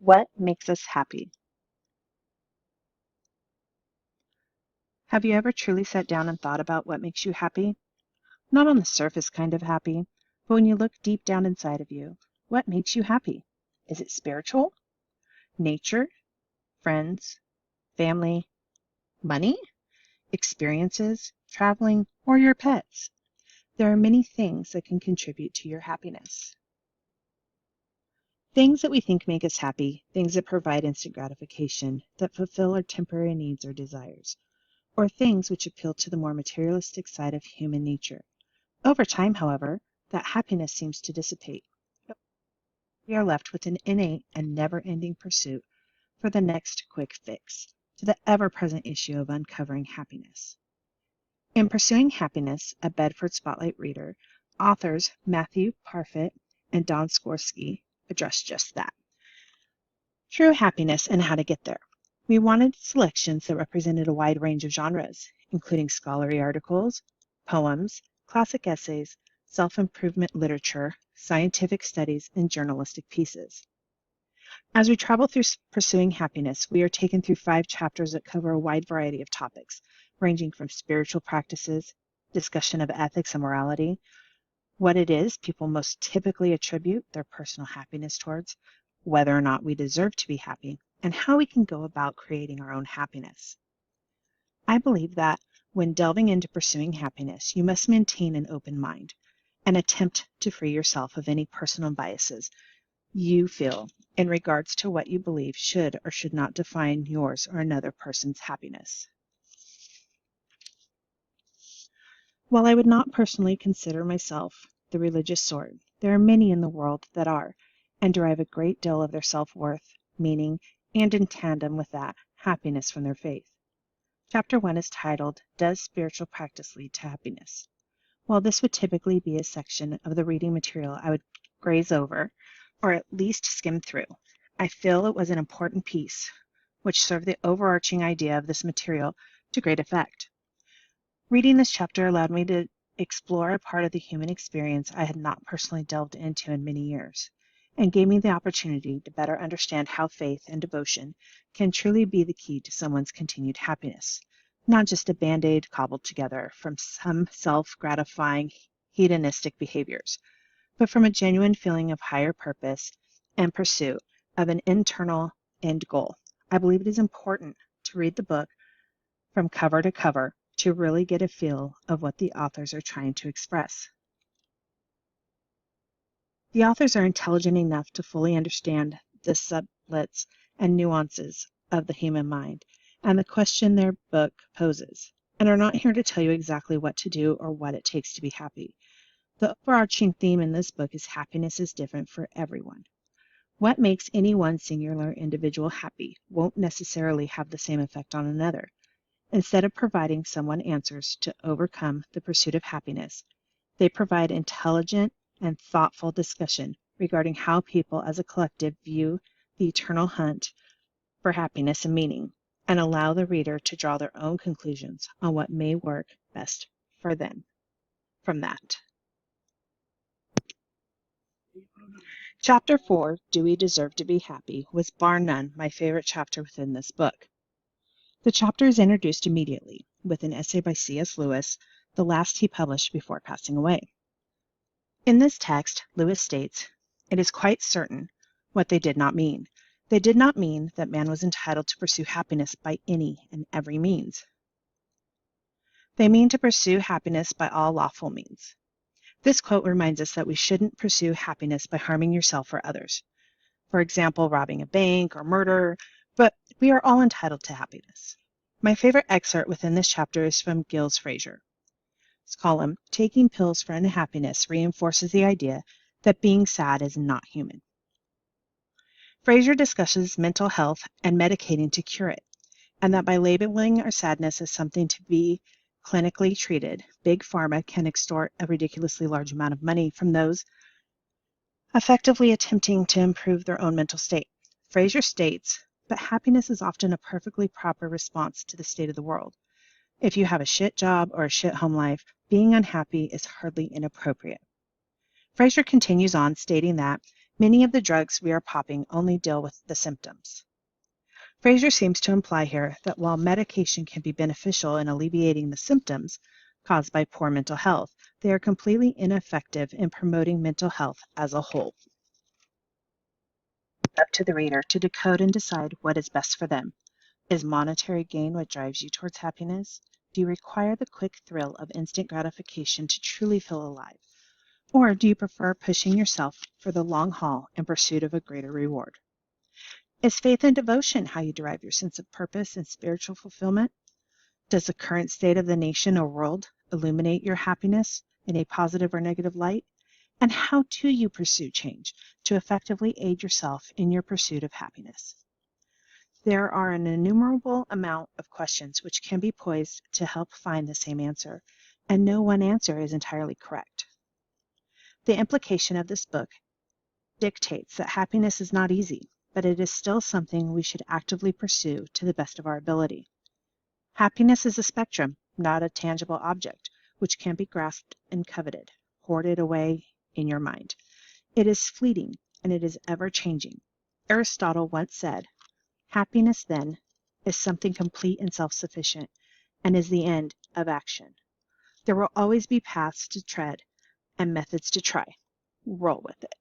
What makes us happy? Have you ever truly sat down and thought about what makes you happy? Not on the surface kind of happy, but when you look deep down inside of you, what makes you happy? Is it spiritual? Nature? Friends? Family? Money? Experiences? Traveling? Or your pets? There are many things that can contribute to your happiness. Things that we think make us happy, things that provide instant gratification, that fulfill our temporary needs or desires, or things which appeal to the more materialistic side of human nature. Over time, however, that happiness seems to dissipate. We are left with an innate and never-ending pursuit for the next quick fix to the ever-present issue of uncovering happiness. In Pursuing Happiness, a Bedford Spotlight reader, authors Matthew Parfit and Don Skorsky address just that. True happiness and how to get there. We wanted selections that represented a wide range of genres, including scholarly articles, poems, classic essays, self-improvement literature, scientific studies, and journalistic pieces. As we travel through Pursuing Happiness, we are taken through 5 chapters that cover a wide variety of topics, ranging from spiritual practices, discussion of ethics and morality, what it is people most typically attribute their personal happiness towards, whether or not we deserve to be happy, and how we can go about creating our own happiness. I believe that when delving into pursuing happiness, you must maintain an open mind and attempt to free yourself of any personal biases you feel in regards to what you believe should or should not define yours or another person's happiness. While I would not personally consider myself the religious sort, there are many in the world that are, and derive a great deal of their self-worth, meaning, and in tandem with that, happiness from their faith. Chapter 1 is titled, Does Spiritual Practice Lead to Happiness? While this would typically be a section of the reading material I would graze over, or at least skim through, I feel it was an important piece, which served the overarching idea of this material to great effect. Reading this chapter allowed me to explore a part of the human experience I had not personally delved into in many years, and gave me the opportunity to better understand how faith and devotion can truly be the key to someone's continued happiness, not just a band-aid cobbled together from some self-gratifying hedonistic behaviors, but from a genuine feeling of higher purpose and pursuit of an internal end goal. I believe it is important to read the book from cover to cover to really get a feel of what the authors are trying to express. The authors are intelligent enough to fully understand the sublets and nuances of the human mind and the question their book poses, and are not here to tell you exactly what to do or what it takes to be happy. The overarching theme in this book is happiness is different for everyone. What makes any one singular individual happy won't necessarily have the same effect on another. Instead of providing someone answers to overcome the pursuit of happiness, they provide intelligent and thoughtful discussion regarding how people as a collective view the eternal hunt for happiness and meaning, and allow the reader to draw their own conclusions on what may work best for them from that. Chapter 4, Do We Deserve to Be Happy, was bar none my favorite chapter within this book. The chapter is introduced immediately with an essay by C.S. Lewis, the last he published before passing away. In this text, Lewis states, "It is quite certain what they did not mean. They did not mean that man was entitled to pursue happiness by any and every means. They mean to pursue happiness by all lawful means." This quote reminds us that we shouldn't pursue happiness by harming yourself or others. For example, robbing a bank or murder, but we are all entitled to happiness. My favorite excerpt within this chapter is from Gilles Fraser. His column, Taking Pills for Unhappiness, reinforces the idea that being sad is not human. Fraser discusses mental health and medicating to cure it, and that by labeling our sadness as something to be clinically treated, Big Pharma can extort a ridiculously large amount of money from those effectively attempting to improve their own mental state. Fraser states, "But happiness is often a perfectly proper response to the state of the world. If you have a shit job or a shit home life, being unhappy is hardly inappropriate." Fraser continues on stating that Many of the drugs we are popping only deal with the symptoms. Fraser seems to imply here that while medication can be beneficial in alleviating the symptoms caused by poor mental health, they are completely ineffective in promoting mental health as a whole. It's up to the reader to decode and decide what is best for them. Is monetary gain what drives you towards happiness? Do you require the quick thrill of instant gratification to truly feel alive? Or do you prefer pushing yourself for the long haul in pursuit of a greater reward? Is faith and devotion how you derive your sense of purpose and spiritual fulfillment? Does the current state of the nation or world illuminate your happiness in a positive or negative light? And how do you pursue change to effectively aid yourself in your pursuit of happiness? There are an innumerable amount of questions which can be poised to help find the same answer, and no one answer is entirely correct. The implication of this book dictates that happiness is not easy, but it is still something we should actively pursue to the best of our ability. Happiness is a spectrum, not a tangible object, which can be grasped and coveted, hoarded away in your mind. It is fleeting, and it is ever-changing. Aristotle once said, "Happiness, then, is something complete and self-sufficient, and is the end of action. There will always be paths to tread and methods to try. Roll with it."